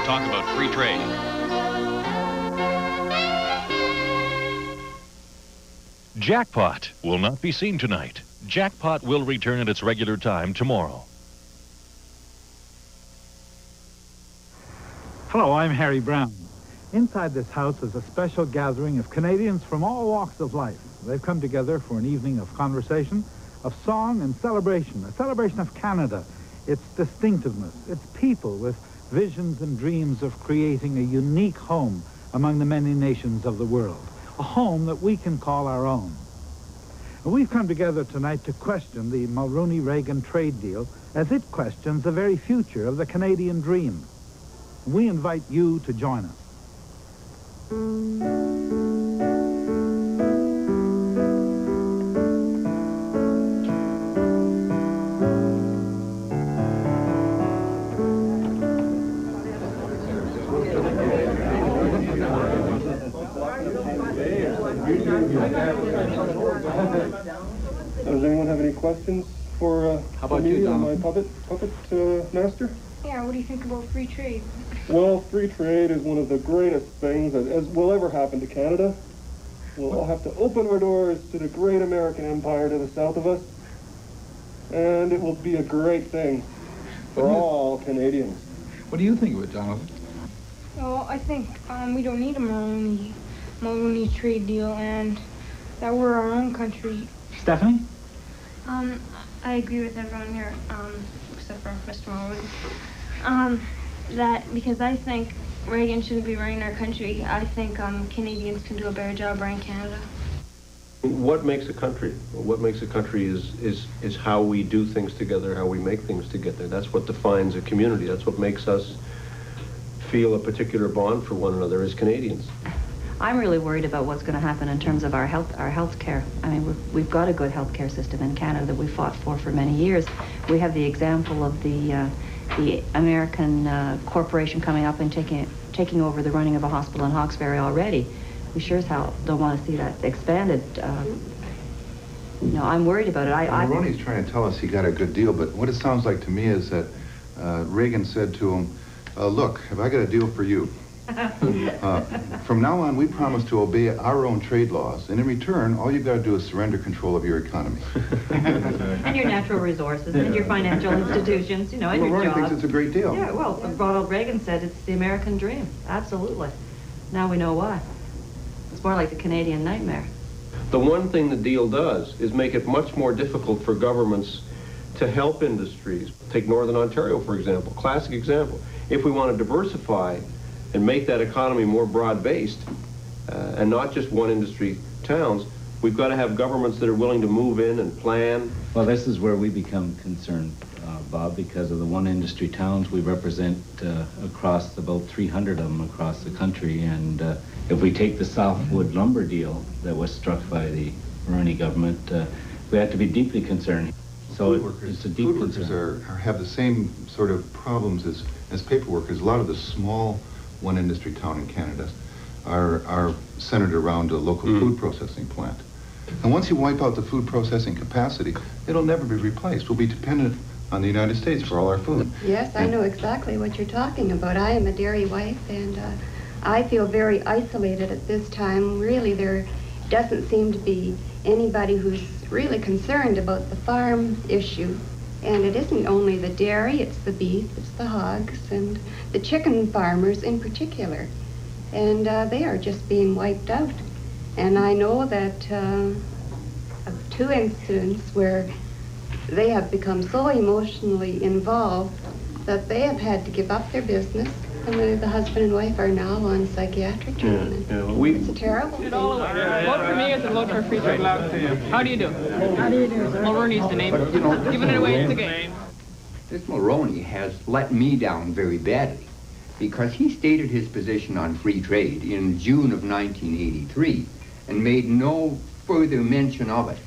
talk about free trade. Jackpot will not be seen tonight. Jackpot will return at its regular time tomorrow. Hello, I'm Harry Brown. Inside this house is a special gathering of Canadians from all walks of life. They've come together for an evening of conversation, of song and celebration, a celebration of Canada, its distinctiveness, its people with visions and dreams of creating a unique home among the many nations of the world, a home that we can call our own. And we've come together tonight to question the Mulroney Regan trade deal as it questions the very future of the Canadian dream. We invite you to join us. Does anyone have any questions for me or my puppet master? Yeah, what do you think about free trade? Well, free trade is one of the greatest things that will ever happen to Canada. We'll all have to open our doors to the great American empire to the south of us, and it will be a great thing for all Canadians. What do you think of it, Jonathan? Well, I think we don't need a Mulroney trade deal, and that we're our own country. Stephanie? I agree with everyone here, except for Mr. Mulroney. That because I think Reagan shouldn't be running our country. I think Canadians can do a better job running Canada. What makes a country? What makes a country is how we do things together, how we make things together. That's what defines a community. That's what makes us feel a particular bond for one another as Canadians. I'm really worried about what's going to happen in terms of our health care. I mean, we've got a good health care system in Canada that we fought for many years. We have the example of the American corporation coming up and taking over the running of a hospital in Hawkesbury already. We sure as hell don't want to see that expanded. I'm worried about it. Mulroney's trying to tell us he got a good deal, but what it sounds like to me is that Reagan said to him, look, have I got a deal for you? From now on, we promise to obey our own trade laws, and in return, all you've got to do is surrender control of your economy. And your natural resources, and your financial institutions, and your Mulroney jobs. thinks it's a great deal. Yeah, well, Ronald Reagan said it's the American dream. Absolutely. Now we know why. It's more like the Canadian nightmare. The one thing the deal does is make it much more difficult for governments to help industries. Take Northern Ontario, for example, classic example. If we want to diversify and make that economy more broad-based, and not just one industry towns, we've got to have governments that are willing to move in and plan. Well, this is where we become concerned, Bob, because of the one industry towns we represent across about 300 of them across the country. And if we take the Southwood lumber deal that was struck by the Mulroney government, we have to be deeply concerned. So it's a deep concern. Food workers have the same sort of problems as paper workers. A lot of the small one industry town in Canada are centered around a local food processing plant. And once you wipe out the food processing capacity, it'll never be replaced. We'll be dependent on the United States for all our food. Yes, I know exactly what you're talking about. I am a dairy wife, and I feel very isolated at this time. Really, there doesn't seem to be anybody who's really concerned about the farm issue. And it isn't only the dairy, it's the beef, it's the hogs, and the chicken farmers in particular. And they are just being wiped out. And I know that of 2 incidents where they have become so emotionally involved that they have had to give up their business. And the husband and wife are now on psychiatric treatment. It's a terrible thing. Vote for me as a vote for free trade. How do you do? How do you do? Mulroney's the name. Giving it away, it's a game. This Mulroney has let me down very badly because he stated his position on free trade in June of 1983 and made no further mention of it.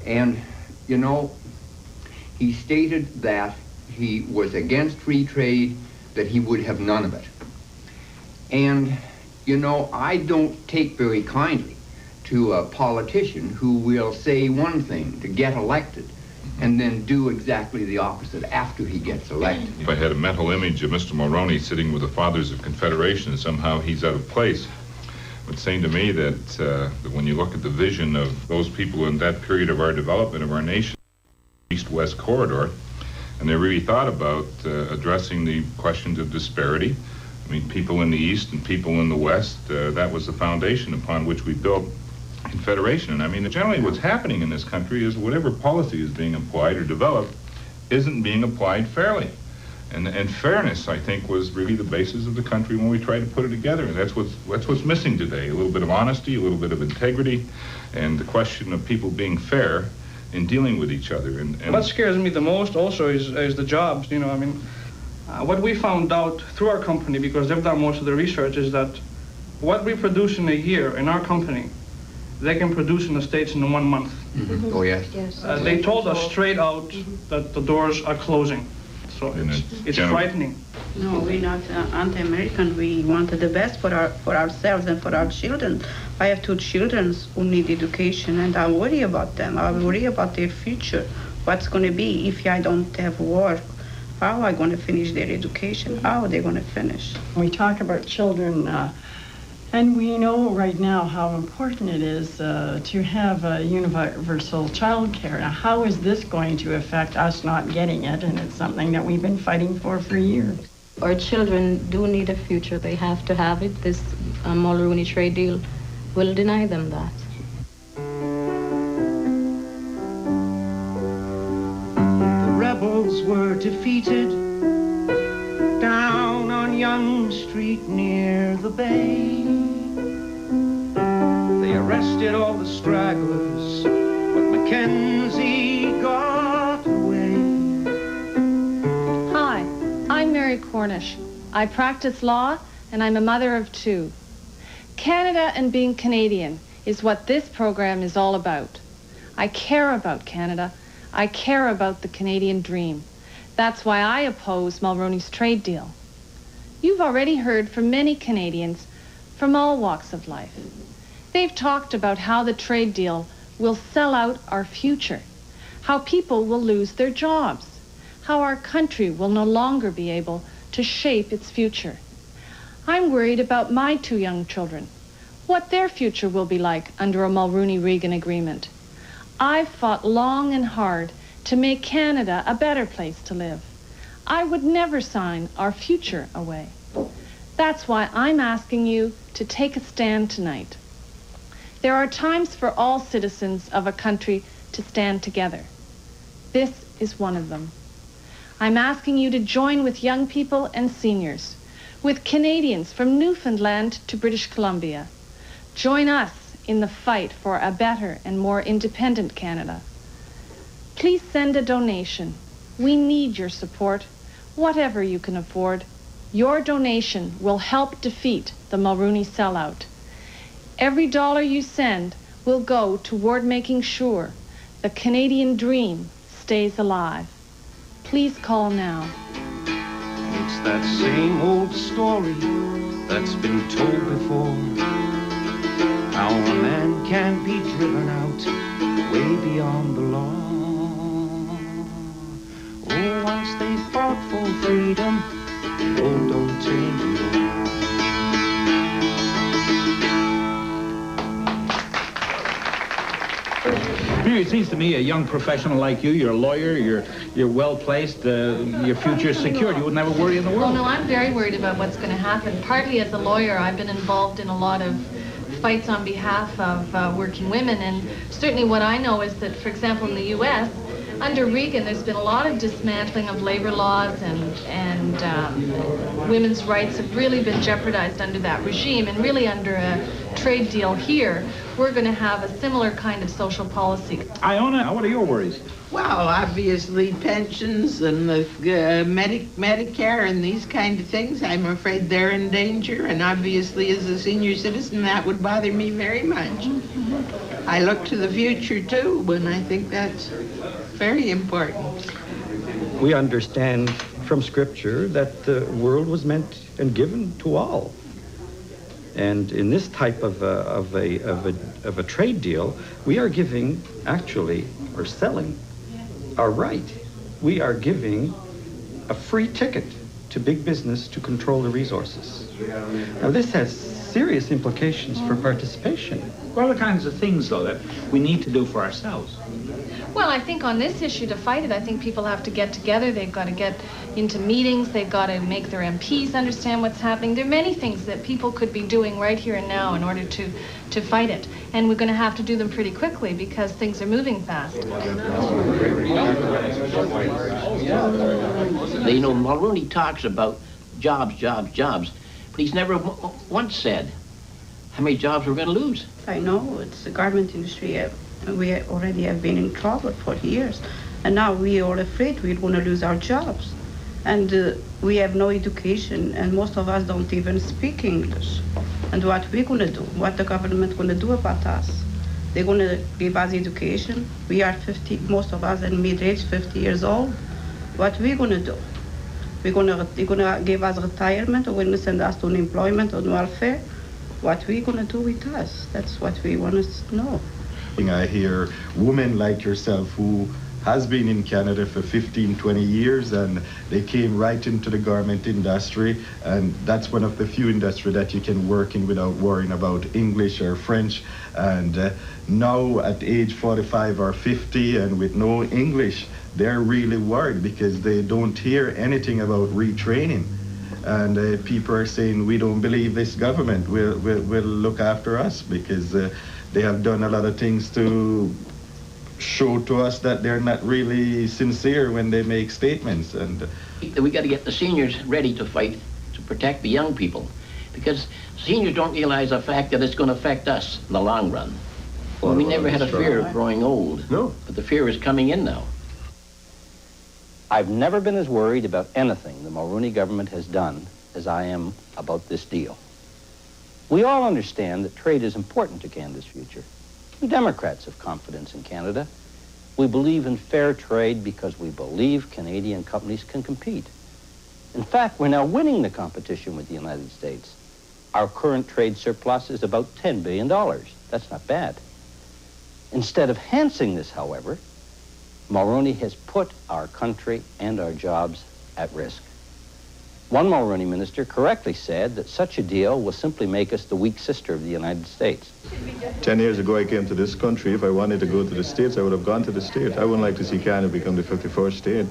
And, he stated that he was against free trade, that he would have none of it. And, I don't take very kindly to a politician who will say one thing to get elected and then do exactly the opposite after he gets elected. If I had a mental image of Mr. Mulroney sitting with the Fathers of Confederation and somehow he's out of place, it would seem to me that when you look at the vision of those people in that period of our development of our nation, East-West corridor, and they really thought about addressing the questions of disparity. I mean, people in the East and people in the West, that was the foundation upon which we built Confederation. And I mean, generally what's happening in this country is whatever policy is being applied or developed isn't being applied fairly. And fairness, I think, was really the basis of the country when we tried to put it together. And that's what's missing today. A little bit of honesty, a little bit of integrity, and the question of people being fair in dealing with each other. And what scares me the most also is the jobs. You know, I mean, what we found out through our company, because they've done most of the research, is that what we produce in a year in our company, they can produce in the States in 1 month. Mm-hmm. Oh, yes. They told us straight out that the doors are closing. So it's frightening. No, we're not anti-American. We wanted the best for ourselves and for our children. I have 2 children who need education, and I worry about them. I worry about their future. What's going to be if I don't have work? How am I going to finish their education? How are they going to finish? We talk about children, and we know right now how important it is to have universal child care. Now, how is this going to affect us not getting it? And it's something that we've been fighting for years. Our children do need a future. They have to have it. This Mulroney trade deal will deny them that. The rebels were defeated down on Young Street near the bay. They arrested all the stragglers, but Mackenzie got away. Hi, I'm Mary Cornish. I practice law, and I'm a mother of 2. Canada and being Canadian is what this program is all about. I care about Canada. I care about the Canadian dream. That's why I oppose Mulroney's trade deal. You've already heard from many Canadians from all walks of life. They've talked about how the trade deal will sell out our future, how people will lose their jobs, how our country will no longer be able to shape its future. I'm worried about my 2 young children, what their future will be like under a Mulroney Regan agreement. I've fought long and hard to make Canada a better place to live. I would never sign our future away. That's why I'm asking you to take a stand tonight. There are times for all citizens of a country to stand together. This is one of them. I'm asking you to join with young people and seniors, with Canadians from Newfoundland to British Columbia. Join us in the fight for a better and more independent Canada. Please send a donation. We need your support, whatever you can afford. Your donation will help defeat the Mulroney sellout. Every dollar you send will go toward making sure the Canadian dream stays alive. Please call now. It's that same old story that's been told before. How a man can be driven out way beyond the law. Oh, once they fought for freedom, oh, don't take it all. It seems to me a young professional like you, you're a lawyer, you're well placed, your future is secured. You wouldn't have a worry in the world. Well, no, I'm very worried about what's going to happen. Partly as a lawyer, I've been involved in a lot of fights on behalf of working women, and certainly what I know is that, for example, in the U.S., under Reagan, there's been a lot of dismantling of labor laws, and women's rights have really been jeopardized under that regime, and really under a trade deal here, we're going to have a similar kind of social policy. Iona, what are your worries? Well, obviously pensions and the Medicare and these kind of things, I'm afraid they're in danger, and obviously as a senior citizen that would bother me very much. I look to the future too, and I think that's very important. We understand from Scripture that the world was meant and given to all. And in this type of a trade deal, we are giving, actually, or selling are right. We are giving a free ticket to big business to control the resources. Now this has serious implications for participation. What are the kinds of things, though, that we need to do for ourselves? Well, I think on this issue, to fight it, I think people have to get together. They've got to get into meetings. They've got to make their MPs understand what's happening. There are many things that people could be doing right here and now in order to fight it. And we're going to have to do them pretty quickly because things are moving fast. You know, Mulroney talks about jobs, jobs, jobs, but he's never once said how many jobs we're going to lose. I know, it's the garment industry. We already have been in trouble for years, and now we are afraid we're going to lose our jobs. And we have no education, and most of us don't even speak English. And what we're going to do, what the government going to do about us? They're going to give us education. We are 50, most of us in mid-age, 50 years old. What we're going to do? They're going to give us retirement, or we're going to send us to unemployment or welfare? What we're going to do with us? That's what we want to know. I hear women like yourself who has been in Canada for 15, 20 years, and they came right into the garment industry, and that's one of the few industries that you can work in without worrying about English or French. And now at age 45 or 50 and with no English, they're really worried because they don't hear anything about retraining. And people are saying, we don't believe this government will look after us because they have done a lot of things to show to us that they're not really sincere when they make statements. And we got to get the seniors ready to fight to protect the young people, because seniors don't realize the fact that it's going to affect us in the long run. Well, we never had a fear of growing old. No. But the fear is coming in now. I've never been as worried about anything the Mulroney government has done as I am about this deal. We all understand that trade is important to Canada's future. The Democrats have confidence in Canada. We believe in fair trade because we believe Canadian companies can compete. In fact, we're now winning the competition with the United States. Our current trade surplus is about $10 billion. That's not bad. Instead of enhancing this, however, Mulroney has put our country and our jobs at risk. One Mulroney minister correctly said that such a deal will simply make us the weak sister of the United States. 10 years ago, I came to this country. If I wanted to go to the States, I would have gone to the States. I wouldn't like to see Canada become the 51st state.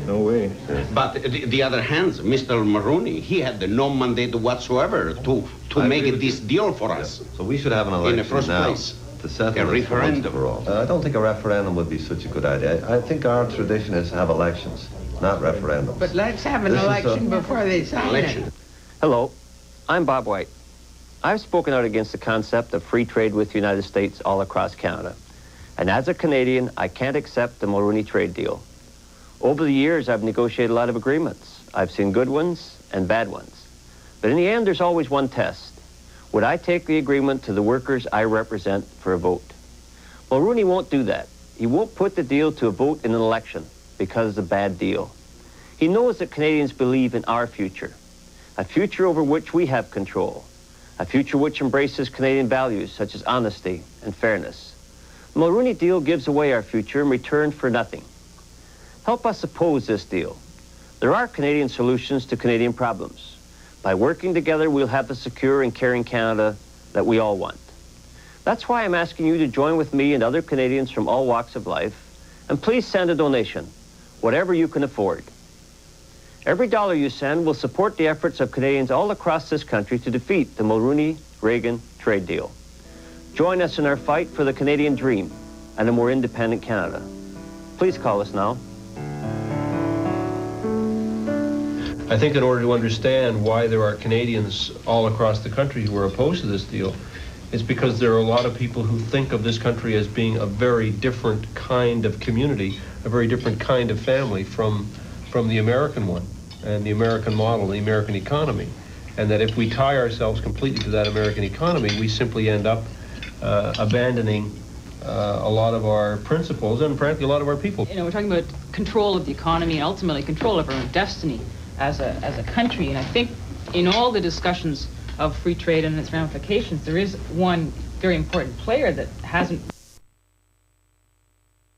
No way. But the other hand, Mr. Mulroney, he had no mandate whatsoever to make this deal for us. So we should have an election in the first now place. To settle a this referendum. For all. I don't think a referendum would be such a good idea. I think our tradition is to have elections, not referendums. But let's have an election before they sign it. Hello, I'm Bob White. I've spoken out against the concept of free trade with the United States all across Canada. And as a Canadian, I can't accept the Mulroney trade deal. Over the years, I've negotiated a lot of agreements. I've seen good ones and bad ones. But in the end, there's always one test. Would I take the agreement to the workers I represent for a vote? Mulroney won't do that. He won't put the deal to a vote in an election because it's a bad deal. He knows that Canadians believe in our future, a future over which we have control, a future which embraces Canadian values such as honesty and fairness. The Mulroney deal gives away our future in return for nothing. Help us oppose this deal. There are Canadian solutions to Canadian problems. By working together, we'll have the secure and caring Canada that we all want. That's why I'm asking you to join with me and other Canadians from all walks of life, and please send a donation, whatever you can afford. Every dollar you send will support the efforts of Canadians all across this country to defeat the Mulroney Regan trade deal. Join us in our fight for the Canadian dream and a more independent Canada. Please call us now. I think in order to understand why there are Canadians all across the country who are opposed to this deal, it's because there are a lot of people who think of this country as being a very different kind of community, a very different kind of family from the American one and the American model, the American economy. And that if we tie ourselves completely to that American economy, we simply end up abandoning a lot of our principles and frankly a lot of our people. You know, we're talking about control of the economy and ultimately control of our own destiny as a country, and I think in all the discussions of free trade and its ramifications, there is one very important player that hasn't